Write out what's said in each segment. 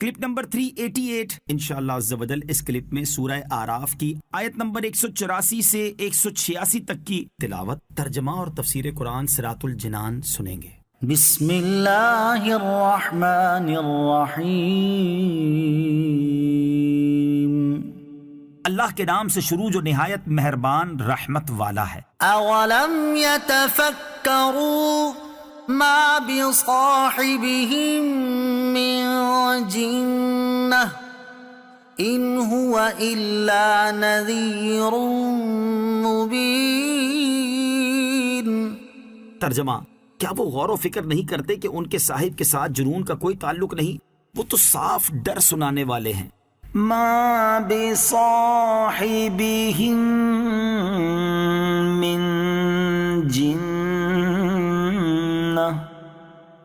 Clip number 388 انشاءاللہ عز و جل اس کلپ میں سورہ آراف کی آیت نمبر 184 سے 186 تک کی تلاوت، ترجمہ اور تفسیر قرآن صراط الجنان سنیں گے۔ بسم اللہ الرحمن الرحیم، اللہ کے نام سے شروع جو نہایت مہربان رحمت والا ہے۔ اولم یتفکروا ما بصاحبهم من جنہ ان هو الا نذیر مبین۔ ترجمہ، کیا وہ غور و فکر نہیں کرتے کہ ان کے صاحب کے ساتھ جنون کا کوئی تعلق نہیں، وہ تو صاف ڈر سنانے والے ہیں۔ ما بصاحبهم من جنہ،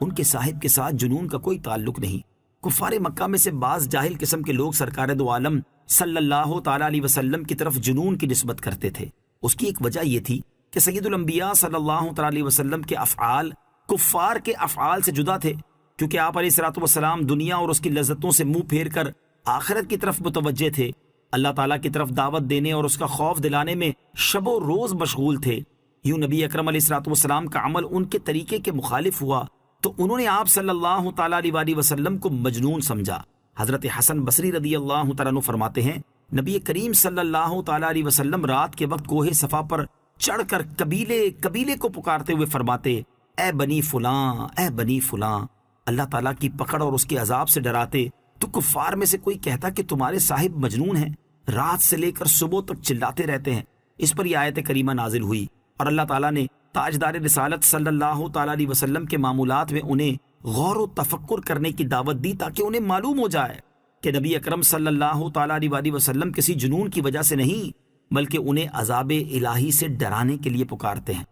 ان کے صاحب کے ساتھ جنون کا کوئی تعلق نہیں۔ کفار مکہ میں سے بعض جاہل قسم کے لوگ سرکار دو عالم صلی اللہ تعالی علیہ وسلم کی طرف جنون کی نسبت کرتے تھے۔ اس کی ایک وجہ یہ تھی کہ سید الانبیاء صلی اللہ تعالی علیہ وسلم کے افعال کفار کے افعال سے جدا تھے، کیونکہ آپ علیہ الصلوۃ والسلام دنیا اور اس کی لذتوں سے منہ پھیر کر آخرت کی طرف متوجہ تھے، اللہ تعالیٰ کی طرف دعوت دینے اور اس کا خوف دلانے میں شب و روز مشغول تھے۔ یوں نبی اکرم علیہ الصلوۃ والسلام کا عمل ان کے طریقے کے مخالف ہوا تو انہوں نے آپ صلی اللہ تعالیٰ علیہ وسلم کو مجنون سمجھا۔ حضرت حسن بصری رضی اللہ تعالیٰ عنہ فرماتے ہیں، نبی کریم صلی اللہ تعالیٰ علیہ وسلم رات کے وقت کوہ صفا پر چڑھ کر قبیلے کو پکارتے ہوئے فرماتے، اے بنی فلاں، اے بنی فلاں، اللہ تعالیٰ کی پکڑ اور اس کے عذاب سے ڈراتے۔ تو کفار میں سے کوئی کہتا کہ تمہارے صاحب مجنون ہیں، رات سے لے کر صبح تک چلاتے رہتے ہیں۔ اس پر یہ آیت کریمہ نازل ہوئی اور اللہ تعالیٰ نے تاجدار رسالت صلی اللہ تعالیٰ علیہ وسلم کے معمولات میں انہیں غور و تفکر کرنے کی دعوت دی تاکہ انہیں معلوم ہو جائے کہ نبی اکرم صلی اللہ تعالیٰ علیہ وسلم کسی جنون کی وجہ سے نہیں بلکہ انہیں عذاب الہی سے ڈرانے کے لیے پکارتے ہیں۔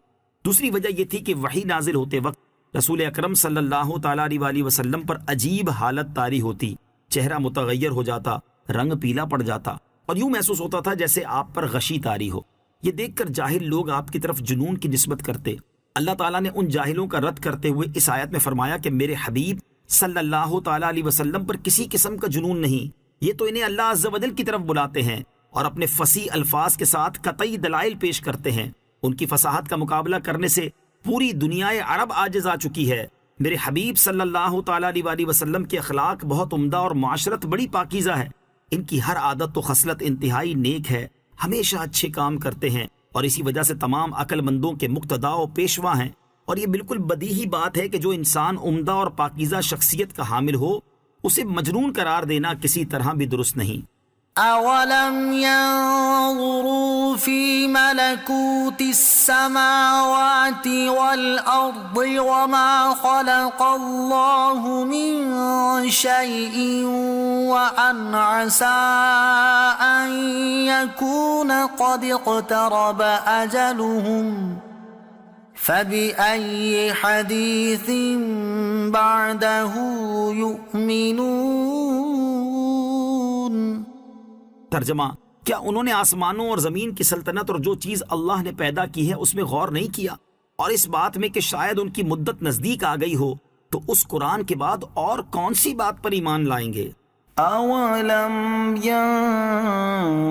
دوسری وجہ یہ تھی کہ وحی نازل ہوتے وقت رسول اکرم صلی اللہ تعالیٰ علیہ وسلم پر عجیب حالت طاری ہوتی، چہرہ متغیر ہو جاتا، رنگ پیلا پڑ جاتا اور یوں محسوس ہوتا تھا جیسے آپ پر غشی طاری ہو۔ یہ دیکھ کر جاہل لوگ آپ کی طرف جنون کی نسبت کرتے۔ اللہ تعالیٰ نے ان جاہلوں کا رد کرتے ہوئے اس آیت میں فرمایا کہ میرے حبیب صلی اللہ تعالیٰ علیہ وسلم پر کسی قسم کا جنون نہیں، یہ تو انہیں اللہ عز و جل کی طرف بلاتے ہیں اور اپنے فصیح الفاظ کے ساتھ قطعی دلائل پیش کرتے ہیں۔ ان کی فصاحت کا مقابلہ کرنے سے پوری دنیا عرب عاجز آ چکی ہے۔ میرے حبیب صلی اللہ تعالیٰ علیہ وسلم کے اخلاق بہت عمدہ اور معاشرت بڑی پاکیزہ ہے، ان کی ہر عادت و خصلت انتہائی نیک ہے، ہمیشہ اچھے کام کرتے ہیں اور اسی وجہ سے تمام عقل مندوں کے مقتدا و پیشوا ہیں۔ اور یہ بالکل بدیہی بات ہے کہ جو انسان عمدہ اور پاکیزہ شخصیت کا حامل ہو اسے مجنون قرار دینا کسی طرح بھی درست نہیں۔ اولم ينظروا في ملكوت السماوات والارض وما خلق الله من شيء وان عسى ان يكون قد اقترب اجلهم فبأي حديث بعده يؤمنون۔ ترجمہ، کیا انہوں نے آسمانوں اور زمین کی سلطنت اور جو چیز اللہ نے پیدا کی ہے اس میں غور نہیں کیا، اور اس بات میں کہ شاید ان کی مدت نزدیک آ گئی ہو تو اس قرآن کے بعد اور کون سی بات پر ایمان لائیں گے؟ اولم ينظروا،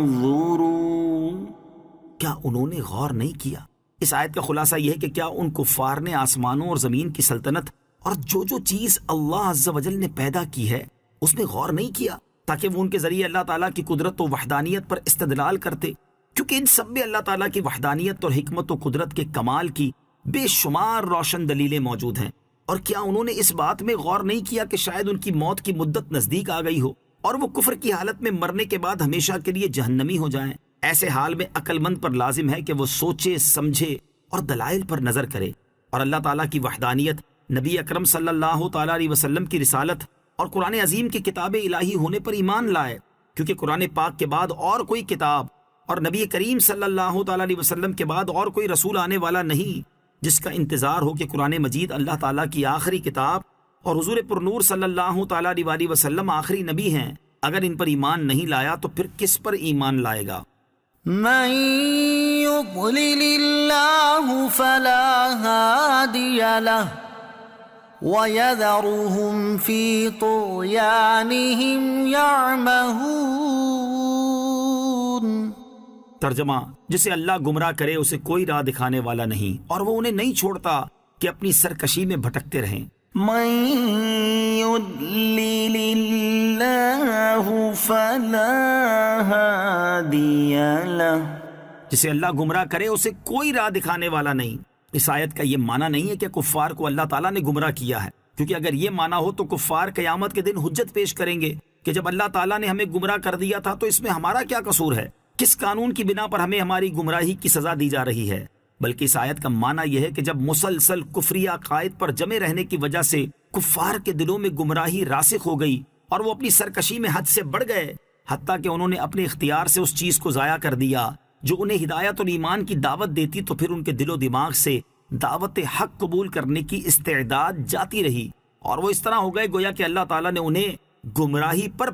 کیا انہوں نے غور نہیں کیا؟ اس آیت کا خلاصہ یہ ہے کہ کیا ان کفار نے آسمانوں اور زمین کی سلطنت اور جو چیز اللہ عز و جل نے پیدا کی ہے اس میں غور نہیں کیا تاکہ وہ ان کے ذریعے اللہ تعالیٰ کی قدرت و وحدانیت پر استدلال کرتے؟ کیونکہ ان سب میں اللہ تعالیٰ کی وحدانیت اور حکمت و قدرت کے کمال کی بے شمار روشن دلیلیں موجود ہیں۔ اور کیا انہوں نے اس بات میں غور نہیں کیا کہ شاید ان کی موت کی مدت نزدیک آ گئی ہو اور وہ کفر کی حالت میں مرنے کے بعد ہمیشہ کے لیے جہنمی ہو جائیں؟ ایسے حال میں عقل مند پر لازم ہے کہ وہ سوچے سمجھے اور دلائل پر نظر کرے اور اللہ تعالیٰ کی وحدانیت، نبی اکرم صلی اللہ تعالیٰ علیہ وسلم کی رسالت اور قرآن عظیم کی کتاب الہی ہونے پر ایمان لائے، کیونکہ قرآن پاک کے بعد اور کوئی کتاب اور نبی کریم صلی اللہ تعالیٰ علیہ وسلم کے بعد اور کوئی رسول آنے والا نہیں جس کا انتظار ہو کہ قرآن مجید اللہ تعالیٰ کی آخری کتاب اور حضور پرنور صلی اللہ تعالیٰ علیہ وسلم آخری نبی ہیں۔ اگر ان پر ایمان نہیں لایا تو پھر کس پر ایمان لائے گا؟ من يضلل الله فلا هادي له وَيَذَرُهُمْ فِي طُغْيَانِهِمْ يَعْمَهُونَ۔ ترجمہ: جسے اللہ گمراہ کرے اسے کوئی راہ دکھانے والا نہیں، اور وہ انہیں نہیں چھوڑتا کہ اپنی سرکشی میں بھٹکتے رہیں۔ مَن يُضْلِلِ اللَّهُ فَلَا هَادِيَ لَهُ۔ جسے اللہ گمراہ کرے اسے کوئی راہ دکھانے والا نہیں۔ اس آیت کا یہ معنی نہیں ہے کہ کفار کو اللہ تعالیٰ نے گمراہ کیا ہے، کیونکہ اگر یہ معنی ہو تو کفار قیامت کے دن حجت پیش کریں گے کہ جب اللہ تعالیٰ نے ہمیں گمراہ کر دیا تھا تو اس میں ہمارا کیا قصور ہے، کس قانون کی بنا پر ہمیں ہماری گمراہی کی سزا دی جا رہی ہے۔ بلکہ اس آیت کا معنی یہ ہے کہ جب مسلسل کفری عقائد پر جمے رہنے کی وجہ سے کفار کے دلوں میں گمراہی راسخ ہو گئی اور وہ اپنی سرکشی میں حد سے بڑھ گئے، حتیٰ کہ انہوں نے اپنے اختیار سے اس چیز کو ضائع کر دیا جو انہیں ہدایت اور ایمان کی دعوت دیتی، تو پھر ان کے دل و دماغ سے دعوت حق قبول کرنے کی استعداد جاتی رہی، اور وہ اس طرح ہو گئے گویا کہ اللہ تعالیٰ نے انہیں گمراہی پر